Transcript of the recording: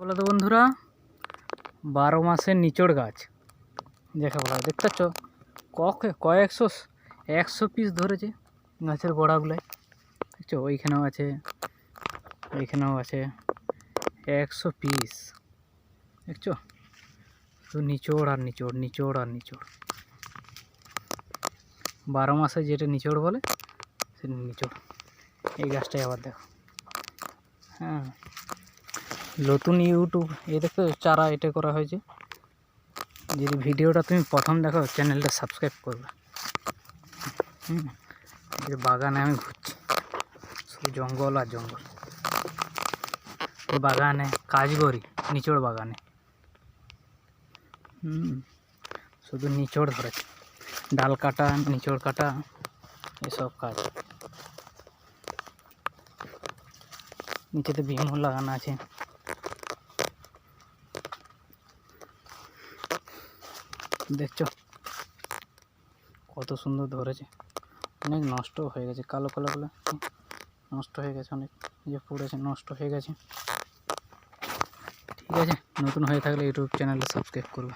বলো তো বন্ধুরা, 12 মাসের নিচড় গাছ দেখা বলা দেখতে পাচ্ছ কয়েকশো 100 পিস ধরেছে গাছের গোড়াগুলোয়। দেখছো ওইখানেও আছে, এইখানেও আছে 100 পিস। দেখছো শুধু নিচড় আর নিচড়, নিচড় আর নিচড়। 12 মাসে যেটা নিচড় বলে সেটা নিচড়। এই গাছটাই আবার দেখো, হ্যাঁ নতুন ইউটিউব এই দেখো চারা এটা করা হয়েছে। যদি ভিডিওটা তুমি প্রথম দেখো চ্যানেলটা সাবস্ক্রাইব করবে। এই বাগানে আমি ঘুরছি, শুধু জঙ্গল আর জঙ্গল। এই বাগানে কাজ করি, নিচড় বাগানে। শুধু নিচড় ধরেছে, ডাল কাটা, নিচড় কাটা, এসব কাজ। নিচেতে বিমল লাগানো আছে। দেখছো কত সুন্দর ধরেছে। অনেক নষ্ট হয়ে গেছে, কালো কালো গুলো নষ্ট হয়ে গেছে, অনেক যে পড়েছে নষ্ট হয়ে গেছে। ঠিক আছে, নতুন হয়ে থাকলে ইউটিউব চ্যানেলটা সাবস্ক্রাইব করবে।